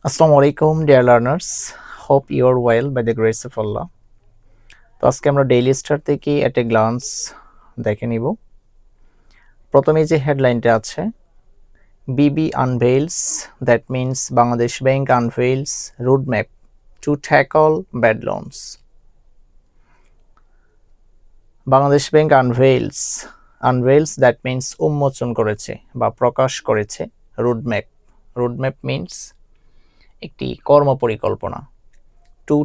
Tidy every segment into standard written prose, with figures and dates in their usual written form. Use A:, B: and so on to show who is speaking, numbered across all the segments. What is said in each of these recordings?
A: আসসালামু আলাইকুম dear learners, hope you are well by the grace of Allah. তো আজকে আমরা ডেইলি স্টার থেকে এট এ গ্লান্স দেখে নিব। প্রথমে যে হেডলাইনটা আছে, BB unveils, that means Bangladesh bank unveils road map to tackle bad loans. Bangladesh bank unveils that means উন্মোচন করেছে বা প্রকাশ করেছে রোডম্যাপ। রোডম্যাপ মিনস একটি কর্মপরিকল্পনা। টু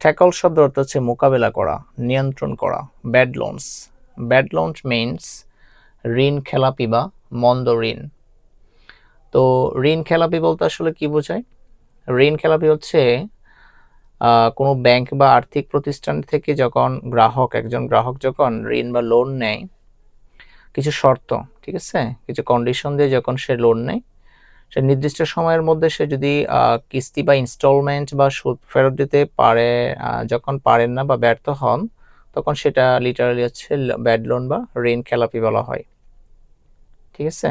A: ট্যাকল শব্দ অর্থ হচ্ছে মোকাবেলা করা, নিয়ন্ত্রণ করা। ব্যাড লোনস মিনস ঋণ খেলাপি বা মন্দ ঋণ। তো ঋণ খেলাপি বলতে আসলে কি বোঝায়? ঋণ খেলাপি হচ্ছে কোনো ব্যাংক বা আর্থিক প্রতিষ্ঠান থেকে যখন একজন গ্রাহক যখন ঋণ বা লোন নেয়, কিছু শর্ত, ঠিক আছে, কিছু কন্ডিশন দিয়ে যখন সে লোন নেয়, সে নির্দিষ্ট সময়ের মধ্যে সে যদি কিস্তি বা ইনস্টলমেন্ট বা সুদ ফেরত দিতে পারে, যখন পারেন না বা ব্যর্থ হন, তখন সেটা লিটারালি হচ্ছে ব্যাড লোন বা ঋণ খেলাপি বলা হয়। ঠিক আছে,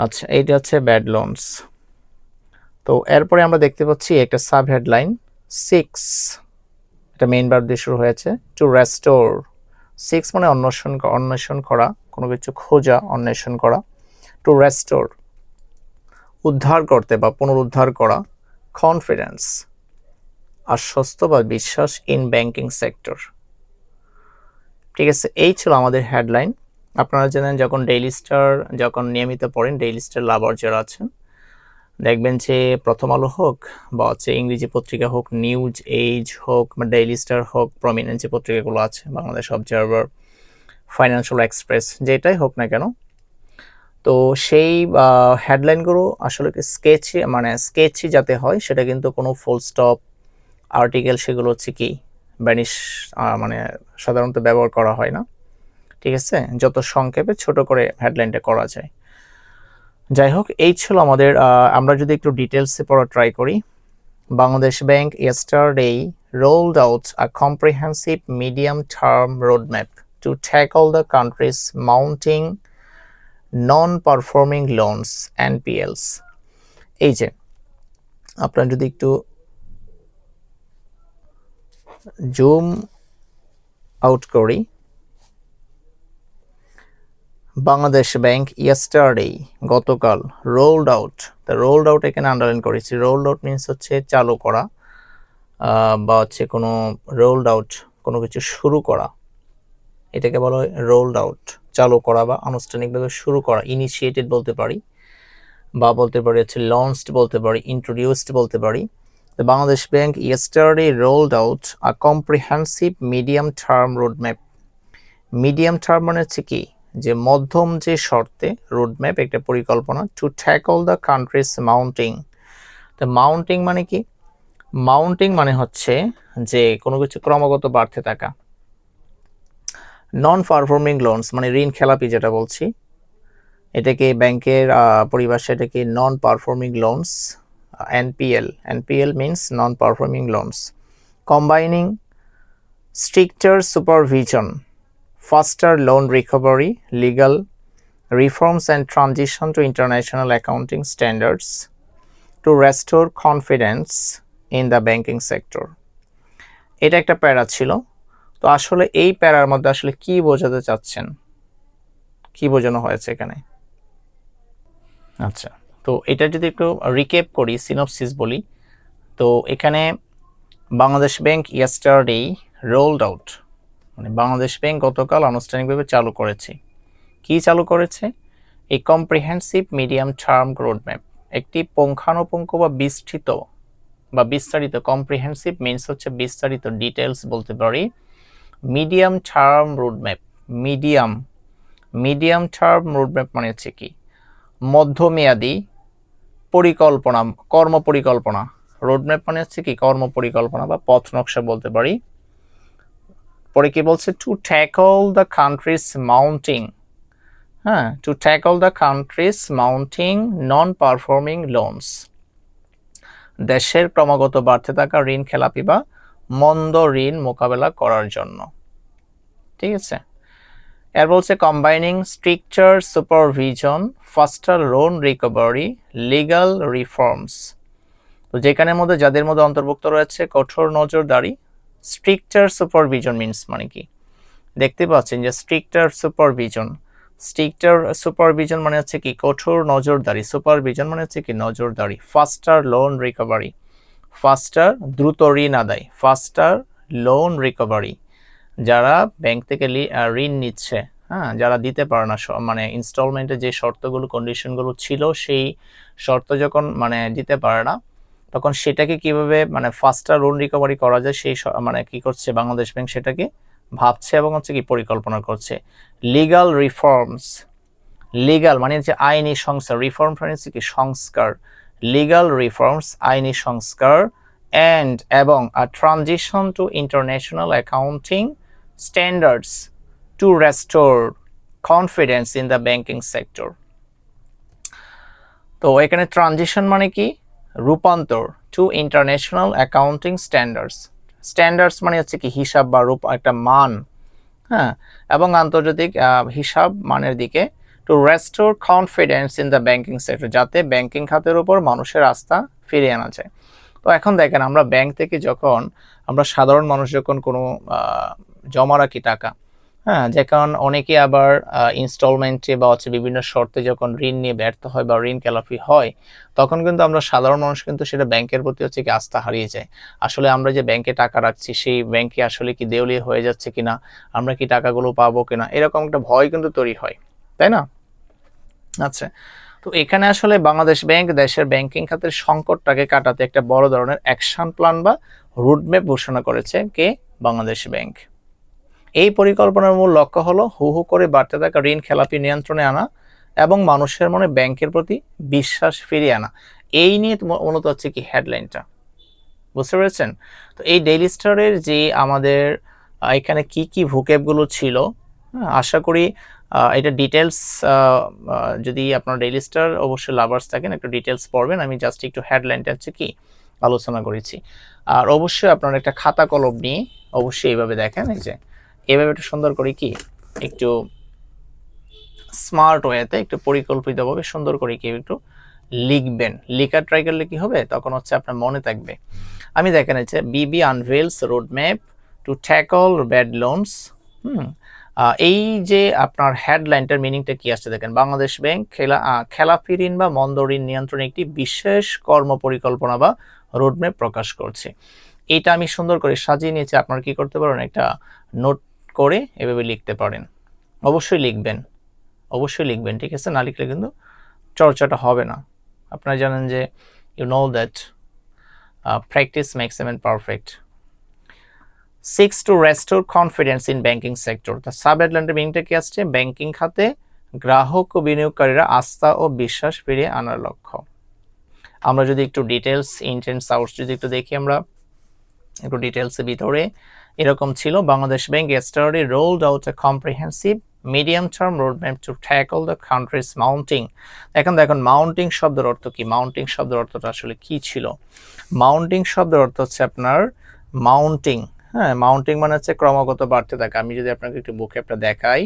A: আচ্ছা, এইটা হচ্ছে ব্যাড লোনস। তো এরপরে আমরা দেখতে পাচ্ছি একটা সাব হেডলাইন 6, এটা মেইন ভার্ব দিয়ে শুরু হয়েছে, টু রেস্টোর। 6 মানে অন্বেষণ করা, কোনো কিছু খোঁজা, অন্বেষণ করা। টু রেস্টোর, উদ্ধার করতে বা পুনরুদ্ধার করা। কনফিডেন্স, আশ্বস্ত বা বিশ্বাস ইন ব্যাংকিং সেক্টর। ঠিক আছে, এই ছিল আমাদের হেডলাইন। আপনারা জানেন যখন ডেইলি স্টার যখন নিয়মিত পড়েন, ডেইলি স্টার লাভার যারা আছেন, দেখবেন যে প্রথম আলো হোক বা হচ্ছে ইংরেজি পত্রিকা হোক, নিউজ এজ হোক বা ডেইলি স্টার হোক, প্রমিনেন্ট যে পত্রিকাগুলো আছে, বাংলাদেশ অবজারভার, ফাইন্যান্সিয়াল এক্সপ্রেস, যেটাই হোক না কেন, তো সেই হেডলাইনগুলো আসলে স্কেচি যাতে হয়, সেটা কিন্তু কোনো ফুল স্টপ আর্টিকেল সেগুলো হচ্ছে কি ব্যানিশ মানে সাধারণত ব্যবহার করা হয় না। ঠিক আছে, যত সংক্ষেপে ছোট করে হেডলাইনটা করা যায়। যাই হোক, এই ছিল আমাদের। আমরা যদি একটু ডিটেলসে পড়া ট্রাই করি, Bangladesh bank yesterday rolled out a comprehensive medium-term roadmap to tackle the country's mounting non-performing loans NPLs। এই যে আপনারা যদি একটু জুম আউট করি, বাংলাদেশ ব্যাংক yesterday গতকাল, রোলড আউট, তা রোলড আউট এখানে আন্ডারলাইন করেছি। রোলড আউট মিনস হচ্ছে চালু করা, বা হচ্ছে কোনো রোলড আউট কোনো কিছু শুরু করা, এটাকে বলা হয় রোলড আউট, চালু করা বা আনুষ্ঠানিকভাবে শুরু করা। ইনিশিয়েটেড বলতে পারি, বা বলতে পারি হচ্ছে লঞ্চড বলতে পারি, ইন্ট্রোডিউসড বলতে পারি। The Bangladesh Bank yesterday rolled out a comprehensive medium-term roadmap. Medium term মানে হচ্ছে কি, যে মধ্যম যে শর্তে, রোডম্যাপ একটা পরিকল্পনা, two tackle the country's mounting. তো মাউন্টিং মানে কি? মাউন্টিং মানে হচ্ছে যে কোনো কিছু ক্রমাগত বাড়তে থাকা। নন পারফর্মিং লোনস মানে ঋণ খেলাপি যেটা বলছি, এটাকে ব্যাংকের পরিভাষায় এটাকে নন performing loans, NPL means non performing loans. Combining stricter supervision, faster loan recovery, legal reforms and transition to international accounting standards to restore confidence in the banking sector. এটা একটা প্যারা ছিল। তো আসলে এই প্যারার মধ্যে আসলে কি বোঝাতে চাচ্ছেন, কি বোঝানো হয়েছে এখানে? আচ্ছা, তো এটা যদি একটু রিক্যাপ করি, সিনপসিস বলি, তো এখানে Bangladesh bank yesterday rolled out মানে বাংলাদেশ ব্যাংক গতকাল আনুষ্ঠানিকভাবে চালু করেছে। কি চালু করেছে? এই কম্প্রিহেন্সিভ মিডিয়াম টার্ম রোডম্যাপ, একটি পুঙ্খানুপুঙ্খ বা বিস্তারিত, কম্প্রিহেন্সিভ মিনস হচ্ছে বিস্তারিত, ডিটেলস বলতে পারি। Medium term roadmap, medium term roadmap মানে হচ্ছে কি, মধ্যমেয়াদী পরিকল্পনা, কর্মপরিকল্পনা। রোডম্যাপ মানে হচ্ছে কি কর্মপরিকল্পনা বা পথ নকশা বলতে পারি। পরে কি বলছে? To tackle the country's mounting, হ্যাঁ, to tackle the country's mounting non performing loans, দেশের ক্রমাগত বাড়তে থাকা ঋণ খেলাপি বা মন্দ ঋণ মোকাবেলা করার জন্য। ঠিক আছে, এর বলছে combining stricture supervision, ফাস্টার loan recovery, legal reforms. তো যেখানের মধ্যে যাদের মধ্যে অন্তর্ভুক্ত রয়েছে কঠোর নজরদারি, স্ট্রিকচার সুপারভিশন মিন্স মানে কি দেখতে পাচ্ছেন যে স্ট্রিকটার সুপারভিশন মানে হচ্ছে কি কঠোর নজরদারি, সুপারভিশন মানে হচ্ছে কি নজরদারি। ফাস্টার লোন রিকভারি, ফাস্টার দ্রুত ঋণ আদায়, ফাস্টার লোন রিকভারি, যারা ব্যাংক থেকে ঋণ নিচ্ছে, হ্যাঁ, যারা দিতে পারে না, মানে ইনস্টলমেন্টে যে শর্তগুলো কন্ডিশনগুলো ছিল সেই শর্ত যখন মানে দিতে পারে না, তখন সেটাকে কিভাবে মানে ফাস্টার লোন রিকভারি করা যায় সেই মানে কি করছে বাংলাদেশ ব্যাংক সেটাকে ভাবছে এবং হচ্ছে কি পরিকল্পনা করছে। লিগ্যাল রিফর্মস, লিগ্যাল মানে হচ্ছে আইনি সংস্কার, রিফর্ম মানে হচ্ছে কি সংস্কার, লিগ্যাল রিফর্মস আইনি সংস্কার, অ্যান্ড এবং a transition to international accounting standards to restore confidence in the banking sector. তো এখানে ট্রানজিশন মানে কি রূপান্তর, to international accounting standards, standards মানে হচ্ছে কি হিসাব বা রূপ একটা মান, হ্যাঁ, এবং আন্তর্জাতিক হিসাব মানের দিকে, two restore confidence in the banking sector, যাতে ব্যাংকিং খাতের উপর মানুষের আস্থা ফিরিয়ে আনা যায়। তো এখন দেখেন আমরা ব্যাংক থেকে যখন আমরা সাধারণ মানুষ যখন কোনো জমা রাখি টাকা, হ্যাঁ, যে কারণ অনেকে আবার ইনস্টলমেন্টে বা হচ্ছে বিভিন্ন শর্তে যখন ঋণ নিয়ে ব্যর্থ হয় বা ঋণ খেলাপি হয়, তখন কিন্তু আমরা সাধারণ মানুষ কিন্তু সেটা ব্যাংকের প্রতি হচ্ছে কি আস্থা হারিয়ে যায়। আসলে আমরা যে ব্যাংকে টাকা রাখছি সেই ব্যাংকে আসলে কি দেউলিয়া হয়ে যাচ্ছে কিনা, আমরা কি টাকাগুলো পাবো কিনা, এরকম একটা ভয় কিন্তু তৈরি হয়, তাই না? আচ্ছা, তো এখানে আসলে বাংলাদেশ ব্যাংক দেশের ব্যাংকিং খাতের সংকটটাকে কাটাতে একটা বড় ধরনের অ্যাকশন প্ল্যান বা রুটম্যাপ ঘোষণা করেছে কে? বাংলাদেশ ব্যাংক। এই পরিকল্পনার মূল লক্ষ্য হলো হু হু করে বাড়তে থাকা ঋণ খেলাপি নিয়ন্ত্রণে আনা এবং মানুষের মনে ব্যাংকের প্রতি বিশ্বাস ফিরিয়ে আনা। এই নিয়ে মূলত হচ্ছে কি হেডলাইনটা, বুঝতে পেরেছেন? তো এই ডেইলি স্টারের যে আমাদের এখানে কি কি ভোকেবগুলো ছিল, আশা করি এটা ডিটেলস, যদি আপনার ডেইলি স্টার অবশ্যই লাভার্স থাকেন একটু ডিটেলস পড়বেন, আমি জাস্ট একটু হেডলাইনটা হচ্ছে কি আলোচনা করেছি। আর অবশ্যই আপনার একটা খাতা কলম নিয়ে অবশ্যই এইভাবে দেখেন, এই যে এভাবে একটু সুন্দর করে কি একটু স্মার্ট ওয়েতে একটু পরিকল্পিতভাবে সুন্দর করে কি একটু লিখবেন, লেখার ট্রাই করলে কি হবে তখন হচ্ছে আপনার মনে থাকবে। আমি দেখেন হচ্ছে বিবি আনভেলস roadmap two tackle bad loans. এই যে আপনার হেডলাইনটার মিনিংটা কি আসছে দেখেন, বাংলাদেশ ব্যাংক খেলাপি ঋণ বা মন্দ ঋণ নিয়ন্ত্রণে একটি বিশেষ কর্ম পরিকল্পনা বা রোডম্যাপ প্রকাশ করছে। এটা আমি সুন্দর করে সাজিয়ে নিয়েছি, আপনারা কি করতে পারেন একটা নোট করে এভাবে লিখতে পারেন, অবশ্যই লিখবেন, অবশ্যই লিখবেন, ঠিক আছে? না লিখলে কিন্তু চর্চাটা হবে না। আপনারা জানেন যে you know that practice makes a man perfect. Seeks to restore confidence in banking sector. তার সাব হেডলাইনের মিনিংটা কি আসছে? ব্যাংকিং খাতে গ্রাহক ও বিনিয়োগকারীরা আস্থা ও বিশ্বাস ফিরিয়ে আনার লক্ষ্য। আমরা যদি একটু ডিটেলস ইন্টেন্স আউটস যদি একটু দেখি, আমরা একটু ডিটেলসের ভিতরে এরকম ছিল, Bangladesh bank yesterday rolled out a comprehensive medium-term roadmap to tackle the country's mounting। এখন দেখুন মাউন্টিং শব্দের অর্থ কি, মাউন্টিং শব্দের অর্থটা আসলে কি ছিল? মাউন্টিং শব্দের অর্থ হচ্ছে আপনার মাউন্টিং, হ্যাঁ, মাউন্টিং মানে হচ্ছে ক্রমাগত বাড়তে থাকা। আমি যদি আপনাকে একটু বুকে একটা দেখাই,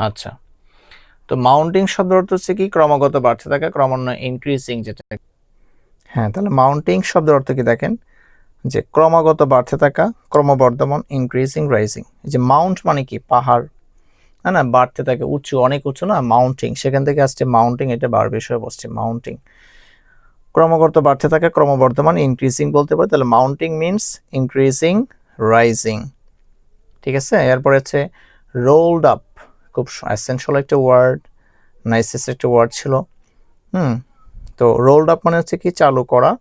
A: আচ্ছা, তো মাউন্টিং শব্দের অর্থ হচ্ছে কি ক্রমাগত বাড়তে থাকা, ক্রমান্বয়ে ইনক্রিজিং যেটা, হ্যাঁ, তাহলে মাউন্টিং শব্দের অর্থ কি দেখেন যে ক্রমাগত বাড়তে থাকা, ক্রমবর্ধমান, ইনক্রিজিং, রাইজিং। এই যে মাউন্ট মানে কি পাহাড়, হ্যাঁ না, বাড়তে থাকে, উঁচু, অনেক উঁচু না, মাউন্টিং, সেখান থেকে আসছে মাউন্টিং, এটা বার বিষয়ে বসছে মাউন্টিং, ক্রমাগত বাড়তে থাকা, ক্রমবর্ধমান, ইনক্রিজিং বলতে পারে, তাহলে মাউন্টিং মিনস ইনক্রিজিং, রাইজিং, ঠিক আছে? এরপরে হচ্ছে রোলড আপ, খুব এসেনশিয়াল একটা ওয়ার্ড, নাইসেস একটা ওয়ার্ড ছিল। তো রোলড আপ মানে হচ্ছে কি চালু করা,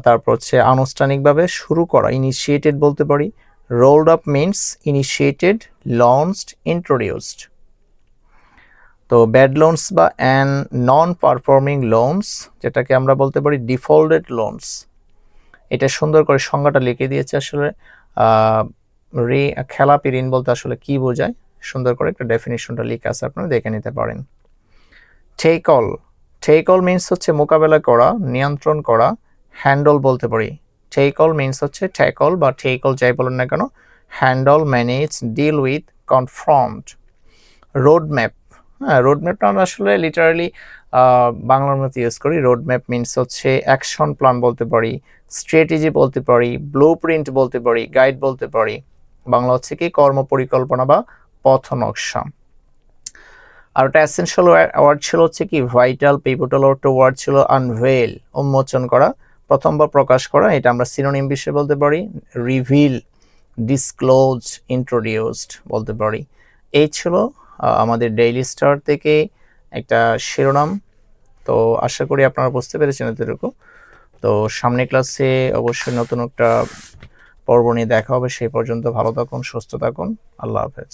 A: তারপর হচ্ছে আনুষ্ঠানিকভাবে শুরু করা, ইনিশিয়েটেড বলতে পারি। Rolled up means initiated, launched, introduced. তো ব্যাড লোনস বা নন পারফর্মিং লোনস, যেটাকে আমরা বলতে পারি ডিফল্টেড লোনস, এটা সুন্দর করে সংজ্ঞাটা লিখে দিয়েছে আসলে খেলাপি ঋণ বলতে আসলে কি বোঝায়, সুন্দর করে একটা ডেফিনিশনটা লিখে আছে, আপনারা দেখে নিতে পারেন। টেক অল মিনস হচ্ছে মোকাবেলা করা, নিয়ন্ত্রণ করা, হ্যান্ডল বলতে পারি। টেক অল মিনস হচ্ছে ট্যাকল বা টেক অল যাই বলেন না কেন, handle, manage, deal with, confront. Road map, হ্যাঁ রোড ম্যাপটা আমরা আসলে লিটারালি বাংলার মধ্যে ইউজ করি। রোড ম্যাপ মিনস হচ্ছে অ্যাকশন প্ল্যান বলতে পারি, স্ট্র্যাটেজি বলতে পারি, ব্লু প্রিন্ট বলতে পারি, গাইড বলতে পারি। বাংলা হচ্ছে কি কর্ম পরিকল্পনা বা পথ নকশা। আর একটা এসেনশিয়াল ওয়ার্ড ছিল হচ্ছে কি ভাইটাল, পিভটাল একটা ওয়ার্ড ছিল আনভেল, উন্মোচন করা, প্রথমবার প্রকাশ করা। এটা আমরা সিনোনিম বিষয়ে বলতে পারি, রিভিল, ডিসক্লোজ, ইন্ট্রোডিউসড বলতে পারি। এই ছিল আমাদের ডেইলি স্টার থেকে একটা শিরোনাম। তো আশা করি আপনারা বুঝতে পেরেছেন এতটুকু। তো সামনে ক্লাসে অবশ্যই নতুন একটা পর্ব নিয়ে দেখা হবে। সেই পর্যন্ত ভালো থাকুন, সুস্থ থাকুন। আল্লাহ হাফেজ।